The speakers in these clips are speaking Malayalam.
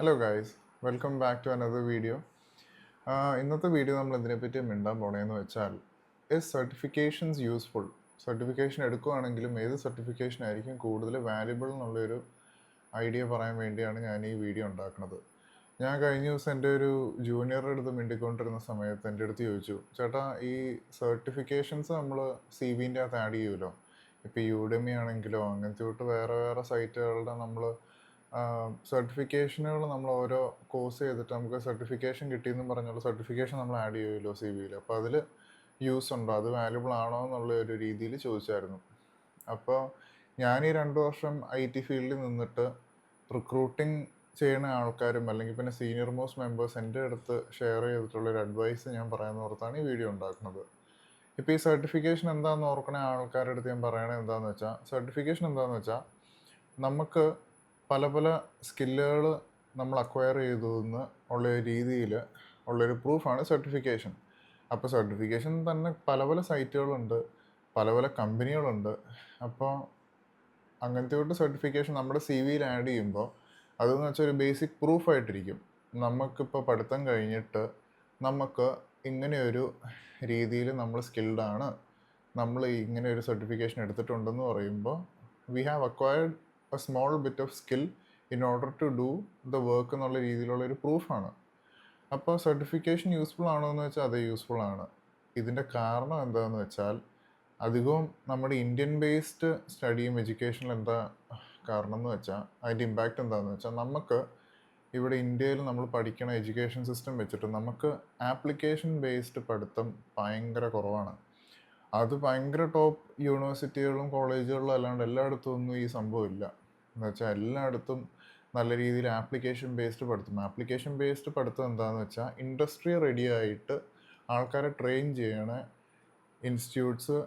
Hello guys, welcome back to another video. ഇന്നത്തെ വീഡിയോ നമ്മൾ ഇതിനെപ്പറ്റി മിണ്ടാൻ പോണേന്ന് വെച്ചാൽ സർട്ടിഫിക്കേഷൻസ് യൂസ്ഫുൾ? സർട്ടിഫിക്കേഷൻ എടുക്കുകയാണെങ്കിലും ഏത് സർട്ടിഫിക്കേഷൻ ആയിരിക്കും കൂടുതൽ വാല്യുബിൾ എന്നുള്ളൊരു ഐഡിയ പറയാൻ വേണ്ടിയാണ് ഞാൻ ഈ വീഡിയോ ഉണ്ടാക്കുന്നത്. ഞാൻ കഴിഞ്ഞ ദിവസം എൻ്റെ ഒരു ജൂനിയറുടെ അടുത്ത് മിണ്ടിക്കൊണ്ടിരുന്ന സമയത്ത് എൻ്റെ അടുത്ത് ചോദിച്ചു, ചേട്ടാ ഈ സർട്ടിഫിക്കേഷൻസ് നമ്മൾ സി വിൻ്റെ അകത്ത് ആഡ് ചെയ്യുമല്ലോ, ഇപ്പോൾ യൂഡെമി ആണെങ്കിലോ അങ്ങനത്തെ തൊട്ട് വേറെ വേറെ സൈറ്റുകളുടെ നമ്മൾ സർട്ടിഫിക്കേഷനുകൾ നമ്മൾ ഓരോ കോഴ്സ് ചെയ്തിട്ട് നമുക്ക് സർട്ടിഫിക്കേഷൻ കിട്ടിയെന്ന് പറഞ്ഞുള്ള സർട്ടിഫിക്കേഷൻ നമ്മൾ ആഡ് ചെയ്യുമല്ലോ സി വിയിൽ. അപ്പോൾ അതിൽ യൂസ് ഉണ്ടോ, അത് വാല്യുബിൾ ആണോ എന്നുള്ള ഒരു രീതിയിൽ ചോദിച്ചായിരുന്നു. അപ്പോൾ ഞാൻ ഈ 2 വർഷം IT ഫീൽഡിൽ നിന്നിട്ട് റിക്രൂട്ടിംഗ് ചെയ്യുന്ന ആൾക്കാരും അല്ലെങ്കിൽ പിന്നെ സീനിയർ മോസ്റ്റ് മെമ്പേഴ്സ് എൻ്റെ അടുത്ത് ഷെയർ ചെയ്തിട്ടുള്ളൊരു അഡ്വൈസ് ഞാൻ പറയാമെന്ന് ഓർത്താണ് ഈ വീഡിയോ ഉണ്ടാക്കുന്നത്. ഇപ്പോൾ ഈ സർട്ടിഫിക്കേഷൻ എന്താണെന്ന് ഓർക്കണ ആൾക്കാരുടെ അടുത്ത് ഞാൻ പറയണത് എന്താണെന്ന് വെച്ചാൽ, സർട്ടിഫിക്കേഷൻ എന്താണെന്ന് വെച്ചാൽ നമുക്ക് പല പല സ്കില്ലുകൾ നമ്മൾ അക്വയർ ചെയ്തു എന്ന് ഉള്ള രീതിയിൽ ഉള്ളൊരു പ്രൂഫാണ് സർട്ടിഫിക്കേഷൻ. അപ്പോൾ സർട്ടിഫിക്കേഷൻ തന്നെ പല പല സൈറ്റുകളുണ്ട്, പല പല കമ്പനികളുണ്ട്. അപ്പോൾ അങ്ങനത്തെ തൊട്ട് സർട്ടിഫിക്കേഷൻ നമ്മുടെ സി വിയിൽ ആഡ് ചെയ്യുമ്പോൾ അതെന്ന് വെച്ചാൽ ഒരു ബേസിക് പ്രൂഫായിട്ടിരിക്കും. നമുക്കിപ്പോൾ പഠിത്തം കഴിഞ്ഞിട്ട് നമുക്ക് ഇങ്ങനെയൊരു രീതിയിൽ നമ്മൾ സ്കിൽഡാണ്, നമ്മൾ ഇങ്ങനെ ഒരു സർട്ടിഫിക്കേഷൻ എടുത്തിട്ടുണ്ടെന്ന് പറയുമ്പോൾ we have acquired a small bit of skill in order to do the work എന്നുള്ള രീതിയിലുള്ള ഒരു പ്രൂഫാണ്. അപ്പോൾ സർട്ടിഫിക്കേഷൻ യൂസ്ഫുൾ ആണോ എന്ന് വെച്ചാൽ അത് യൂസ്ഫുൾ ആണ്. ഇതിൻ്റെ കാരണം എന്താണെന്ന് വെച്ചാൽ, അധികവും നമ്മുടെ ഇന്ത്യൻ ബേസ്ഡ് സ്റ്റഡിയും എഡ്യൂക്കേഷനിൽ എന്താ കാരണം എന്ന് വെച്ചാൽ, അതിൻ്റെ ഇമ്പാക്റ്റ് എന്താണെന്ന് വെച്ചാൽ, നമുക്ക് ഇവിടെ ഇന്ത്യയിൽ നമ്മൾ പഠിക്കണ എഡ്യൂക്കേഷൻ സിസ്റ്റം വെച്ചിട്ട് നമുക്ക് ആപ്ലിക്കേഷൻ ബേസ്ഡ് പഠിത്തം ഭയങ്കര കുറവാണ്. അത് ഭയങ്കര ടോപ്പ് യൂണിവേഴ്സിറ്റികളും കോളേജുകളിലും അല്ലാണ്ട് എല്ലായിടത്തും ഒന്നും ഈ സംഭവം ഇല്ല. എന്ന് വെച്ചാൽ എല്ലായിടത്തും നല്ല രീതിയിൽ ആപ്ലിക്കേഷൻ ബേസ്ഡ് പഠിത്തം എന്താണെന്ന് വെച്ചാൽ, ഇൻഡസ്ട്രി റെഡി ആയിട്ട് ആൾക്കാരെ ട്രെയിൻ ചെയ്യണ ഇൻസ്റ്റിറ്റ്യൂട്ട്സ്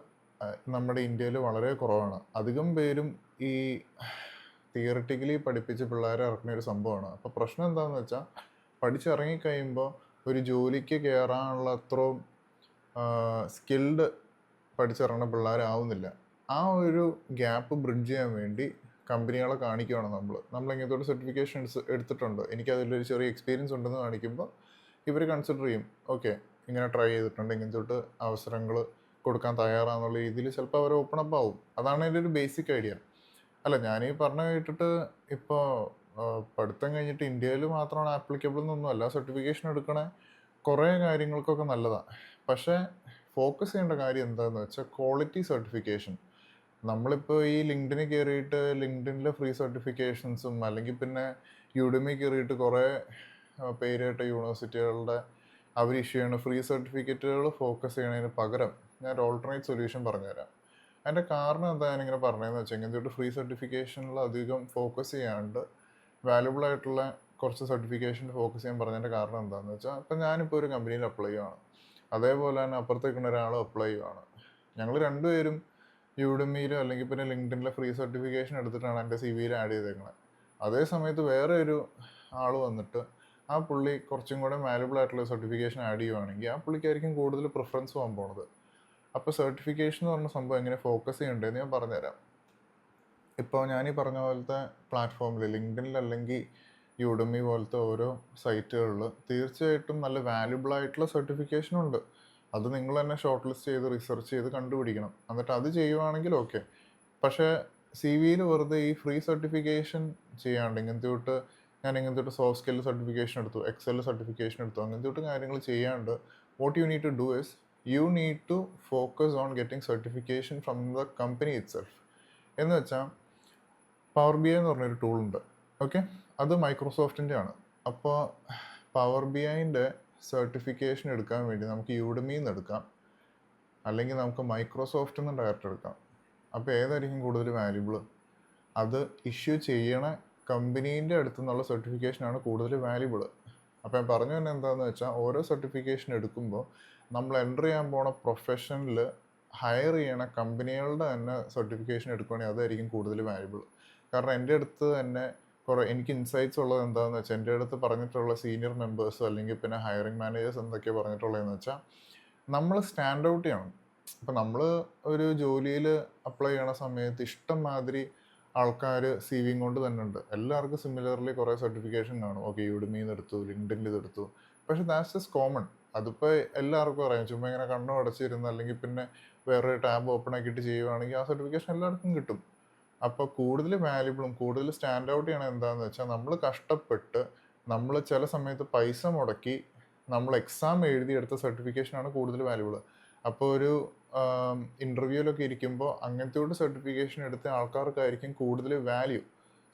നമ്മുടെ ഇന്ത്യയിൽ വളരെ കുറവാണ്. അധികം പേരും ഈ തിയറിറ്റിക്കലി പഠിപ്പിച്ച് പിള്ളേരെ ഇറക്കുന്ന ഒരു സംഭവമാണ്. അപ്പോൾ പ്രശ്നം എന്താണെന്ന് വെച്ചാൽ, പഠിച്ചിറങ്ങിക്കഴിയുമ്പോൾ ഒരു ജോലിക്ക് കയറാനുള്ള അത്രയും സ്കിൽഡ് പഠിച്ചിറങ്ങുന്ന പിള്ളേരാവുന്നില്ല. ആ ഒരു ഗ്യാപ്പ് ബ്രിഡ്ജ് ചെയ്യാൻ വേണ്ടി കമ്പനികളെ കാണിക്കുകയാണ് നമ്മൾ ഇങ്ങനത്തെ ഒരു സർട്ടിഫിക്കേഷൻ എടുത്തിട്ടുണ്ട്, എനിക്കതിലൊരു ചെറിയ എക്സ്പീരിയൻസ് ഉണ്ടെന്ന് കാണിക്കുമ്പോൾ ഇവർ കൺസിഡർ ചെയ്യും, ഓക്കെ ഇങ്ങനെ ട്രൈ ചെയ്തിട്ടുണ്ട്, ഇങ്ങനത്തെ തൊട്ട് അവസരങ്ങൾ കൊടുക്കാൻ തയ്യാറാന്നുള്ള രീതിയിൽ ചിലപ്പോൾ അവർ ഓപ്പൺ അപ്പ് ആവും. അതാണ് എൻ്റെ ഒരു ബേസിക് ഐഡിയ. അല്ല, ഞാനീ പറഞ്ഞു കേട്ടിട്ട് ഇപ്പോൾ പഠിത്തം കഴിഞ്ഞിട്ട് ഇന്ത്യയിൽ മാത്രമാണ് ആപ്ലിക്കബിൾ എന്നൊന്നുമല്ല. സർട്ടിഫിക്കേഷൻ എടുക്കണ കുറേ കാര്യങ്ങൾക്കൊക്കെ നല്ലതാണ്. പക്ഷേ ഫോക്കസ് ചെയ്യേണ്ട കാര്യം എന്താണെന്ന് വെച്ചാൽ, ക്വാളിറ്റി സർട്ടിഫിക്കേഷൻ. നമ്മളിപ്പോൾ ഈ ലിങ്ക്ഡിനിൽ കയറിയിട്ട് ലിങ്ക്ഡിനിലെ ഫ്രീ സർട്ടിഫിക്കേഷൻസും അല്ലെങ്കിൽ പിന്നെ യുഡെമി കയറിയിട്ട് കുറേ പേരായിട്ട് യൂണിവേഴ്സിറ്റികളുടെ അവർ ഇഷ്യൂ ചെയ്യുന്ന ഫ്രീ സർട്ടിഫിക്കറ്റുകൾ ഫോക്കസ് ചെയ്യണതിന് പകരം ഞാൻ ഒരു ഓൾട്ടർനേറ്റ് സൊല്യൂഷൻ പറഞ്ഞുതരാം. അതിൻ്റെ കാരണം എന്താ ഞാനിങ്ങനെ പറഞ്ഞതെന്ന് വെച്ചാൽ, ഇങ്ങനത്തെ ഫ്രീ സർട്ടിഫിക്കേഷനിൽ അധികം ഫോക്കസ് ചെയ്യാണ്ട് വാല്യുബിൾ ആയിട്ടുള്ള കുറച്ച് സർട്ടിഫിക്കേഷൻ ഫോക്കസ് ചെയ്യാൻ പറഞ്ഞതിൻ്റെ കാരണം എന്താണെന്ന് വെച്ചാൽ, ഇപ്പം ഞാനിപ്പോൾ ഒരു കമ്പനിയിൽ അപ്ലൈ ചെയ്യുകയാണ്, അതേപോലെ തന്നെ അപ്പുറത്തേക്കുന്ന ഒരാളും അപ്ലൈ ചെയ്യുകയാണ്. ഞങ്ങൾ രണ്ടുപേരും യുഡെമിയിലോ അല്ലെങ്കിൽ പിന്നെ ലിങ്ക്ഡിനിലെ ഫ്രീ സർട്ടിഫിക്കേഷൻ എടുത്തിട്ടാണ് എൻ്റെ സി വിയിൽ ആഡ് ചെയ്തേക്കുന്നത്. അതേ സമയത്ത് വേറെ ഒരു ആൾ വന്നിട്ട് ആ പുള്ളി കുറച്ചും കൂടെ വാല്യുബിൾ ആയിട്ടുള്ള സർട്ടിഫിക്കേഷൻ ആഡ് ചെയ്യുവാണെങ്കിൽ ആ പുള്ളിക്കായിരിക്കും കൂടുതൽ പ്രിഫറൻസ് പോകാൻ പോണത്. അപ്പോൾ സർട്ടിഫിക്കേഷൻ എന്ന് പറഞ്ഞ സംഭവം എങ്ങനെ ഫോക്കസ് ചെയ്യണ്ടേന്ന് ഞാൻ പറഞ്ഞുതരാം. ഇപ്പോൾ ഞാനീ പറഞ്ഞ പോലത്തെ പ്ലാറ്റ്ഫോമിൽ ലിങ്ക്ഡിനിൽ അല്ലെങ്കിൽ യുഡെമി പോലത്തെ ഓരോ സൈറ്റുകളിൽ തീർച്ചയായിട്ടും നല്ല വാല്യുബിൾ ആയിട്ടുള്ള സർട്ടിഫിക്കേഷൻ ഉണ്ട്. അത് നിങ്ങൾ തന്നെ ഷോർട്ട് ലിസ്റ്റ് ചെയ്ത് റിസർച്ച് ചെയ്ത് കണ്ടുപിടിക്കണം. എന്നിട്ട് അത് ചെയ്യുവാണെങ്കിൽ ഓക്കെ. പക്ഷേ സി വിയിൽ വെറുതെ ഈ ഫ്രീ സർട്ടിഫിക്കേഷൻ ചെയ്യാണ്ട് ഇങ്ങനത്തെ തൊട്ട് സോഫ്റ്റ് സ്കിൽ സർട്ടിഫിക്കേഷൻ എടുത്തു, എക്സൽ സർട്ടിഫിക്കേഷൻ എടുത്തു, അങ്ങനത്തെ തൊട്ട് കാര്യങ്ങൾ ചെയ്യാണ്ട് what you need to do is you need to focus on getting certification from the company itself. എന്ന് വെച്ചാൽ പവർ ബി ഐ എന്ന് പറഞ്ഞൊരു ടൂളുണ്ട്, ഓക്കെ, അത് മൈക്രോസോഫ്റ്റിൻ്റെ ആണ്. അപ്പോൾ പവർ ബി ഐൻ്റെ സർട്ടിഫിക്കേഷൻ എടുക്കാൻ വേണ്ടി നമുക്ക് യുഡെമിയിൽ നിന്ന് എടുക്കാം, അല്ലെങ്കിൽ നമുക്ക് മൈക്രോസോഫ്റ്റിൽ നിന്ന് ഡയറക്റ്റ് എടുക്കാം. അപ്പോൾ ഏതായിരിക്കും കൂടുതൽ വാല്യുബിൾ? അത് ഇഷ്യൂ ചെയ്യണ കമ്പനീൻ്റെ അടുത്തു നിന്നുള്ള സർട്ടിഫിക്കേഷനാണ് കൂടുതൽ വാല്യുബിൾ. അപ്പോൾ ഞാൻ പറഞ്ഞു തന്നെ എന്താണെന്ന് വെച്ചാൽ, ഓരോ സർട്ടിഫിക്കേഷൻ എടുക്കുമ്പോൾ നമ്മൾ എൻ്റർ ചെയ്യാൻ പോണ പ്രൊഫഷനിൽ ഹയർ ചെയ്യണ കമ്പനികളുടെ തന്നെ സർട്ടിഫിക്കേഷൻ എടുക്കുകയാണെങ്കിൽ അതായിരിക്കും കൂടുതൽ വാല്യുബിൾ. കാരണം എൻ്റെ അടുത്ത് തന്നെ എനിക്ക് ഇൻസൈറ്റ്സ് ഉള്ളത് എന്താണെന്ന് വെച്ചാൽ, എൻ്റെ അടുത്ത് പറഞ്ഞിട്ടുള്ള സീനിയർ മെമ്പേഴ്സ് അല്ലെങ്കിൽ പിന്നെ ഹയറിംഗ് മാനേജേഴ്സ് എന്തൊക്കെയാണ് പറഞ്ഞിട്ടുള്ളതെന്ന് വെച്ചാൽ, നമ്മൾ സ്റ്റാൻഡ് ഔട്ട് ചെയ്യണം. ഇപ്പം നമ്മൾ ഒരു ജോലിയിൽ അപ്ലൈ ചെയ്യണ സമയത്ത് ഇഷ്ടം മാതിരി ആൾക്കാർ സി വിയും കൊണ്ട് തന്നെ ഉണ്ട്. എല്ലാവർക്കും സിമിലർലി കുറേ സർട്ടിഫിക്കേഷൻ കാണും. ഓക്കെ, യുഡെമിന്ന് എടുത്തു, ലിങ്ക്ഡിനിൽ ഇതെടുത്തു. പക്ഷെ ദാറ്റ്സ് ജസ്റ്റ് കോമൺ. അതിപ്പോൾ എല്ലാവർക്കും അറിയാം. ചുമ്മാ ഇങ്ങനെ കണ്ണും അടച്ചിരുന്ന് അല്ലെങ്കിൽ പിന്നെ വേറെ ടാബ് ഓപ്പൺ ആക്കിയിട്ട് ചെയ്യുവാണെങ്കിൽ ആ സർട്ടിഫിക്കേഷൻ എല്ലാവർക്കും കിട്ടും. അപ്പോൾ കൂടുതൽ വാല്യുബിളും കൂടുതൽ സ്റ്റാൻഡ് ഔട്ട് ചെയ്യണം എന്താണെന്ന് വെച്ചാൽ, നമ്മൾ കഷ്ടപ്പെട്ട് നമ്മൾ ചില സമയത്ത് പൈസ മുടക്കി നമ്മൾ എക്സാം എഴുതിയെടുത്ത സർട്ടിഫിക്കേഷനാണ് കൂടുതൽ വാല്യുബിൾ. അപ്പോൾ ഒരു ഇൻ്റർവ്യൂവിലൊക്കെ ഇരിക്കുമ്പോൾ അങ്ങനത്തെ ഒരു സർട്ടിഫിക്കേഷൻ എടുത്ത ആൾക്കാർക്കായിരിക്കും കൂടുതൽ value.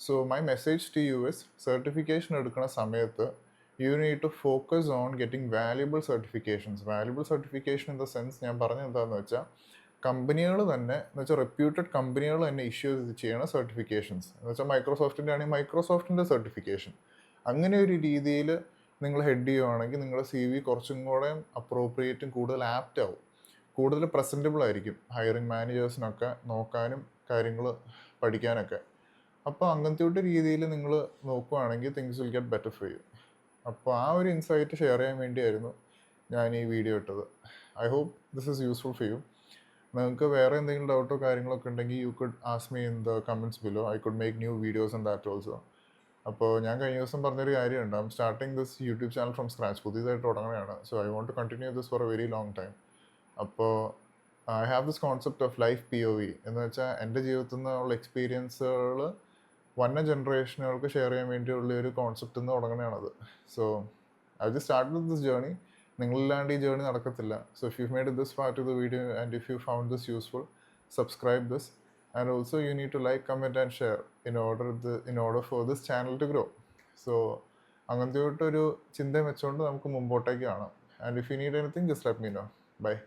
So my message to you is, certification എടുക്കുന്ന സമയത്ത് you need to focus on getting valuable certifications. Valuable certification in the sense ഞാൻ പറഞ്ഞത് എന്താണെന്ന് വെച്ചാൽ, കമ്പനികൾ തന്നെ എന്ന് വെച്ചാൽ റെപ്യൂട്ടഡ് കമ്പനികൾ തന്നെ ഇഷ്യൂ ചെയ്യണ സർട്ടിഫിക്കേഷൻസ് എന്ന് വെച്ചാൽ മൈക്രോസോഫ്റ്റിൻ്റെ ആണെങ്കിൽ മൈക്രോസോഫ്റ്റിൻ്റെ സർട്ടിഫിക്കേഷൻ. അങ്ങനെ ഒരു രീതിയിൽ നിങ്ങൾ ഹെഡ് ചെയ്യുവാണെങ്കിൽ നിങ്ങളുടെ സി വി കുറച്ചും കൂടെ അപ്രോപ്രിയേറ്റും കൂടുതൽ ആപ്റ്റ് ആവും, കൂടുതൽ പ്രസൻറ്റബിൾ ആയിരിക്കും ഹയറിംഗ് മാനേജേഴ്സിനൊക്കെ നോക്കാനും കാര്യങ്ങൾ പഠിക്കാനൊക്കെ. അപ്പോൾ അങ്ങനത്തെ ഒരു രീതിയിൽ നിങ്ങൾ നോക്കുവാണെങ്കിൽ things will get better for you. അപ്പോൾ ആ ഒരു ഇൻസൈറ്റ് ഷെയർ ചെയ്യാൻ വേണ്ടിയായിരുന്നു ഞാൻ ഈ വീഡിയോ ഇട്ടത്. I hope this is useful for you. നിങ്ങൾക്ക് വേറെ എന്തെങ്കിലും ഡൗട്ടോ കാര്യങ്ങളൊക്കെ ഉണ്ടെങ്കിൽ you could ask me in the comments below. I could make new videos and that also. അപ്പോൾ ഞാൻ കഴിഞ്ഞ ദിവസം പറഞ്ഞൊരു കാര്യമുണ്ട്, I am starting this YouTube channel from scratch. പുതിയതായിട്ട് തുടങ്ങുകയാണ്. So I want to continue this for a very long time. അപ്പോൾ I have this concept of life POV എന്ന് വെച്ചാൽ എൻ്റെ ജീവിതത്തിൽ നിന്നുള്ള എക്സ്പീരിയൻസുകൾ വന്ന ജനറേഷനുകൾക്ക് ഷെയർ ചെയ്യാൻ വേണ്ടിയുള്ള ഒരു കോൺസെപ്റ്റ് നിന്ന് തുടങ്ങുന്നതാണത്. So I just start with this journey. നിങ്ങളില്ലാണ്ട് ഈ ജേർണി നടക്കത്തില്ല. So if you made this part of the video and if you found this useful, subscribe this. And also you need to like, comment and share in order for this channel to grow. So അങ്ങനത്തെ ഒരു ചിന്ത വെച്ചുകൊണ്ട് നമുക്ക് മുമ്പോട്ടേക്ക് കാണാം. And if you need anything, just let me know. Bye.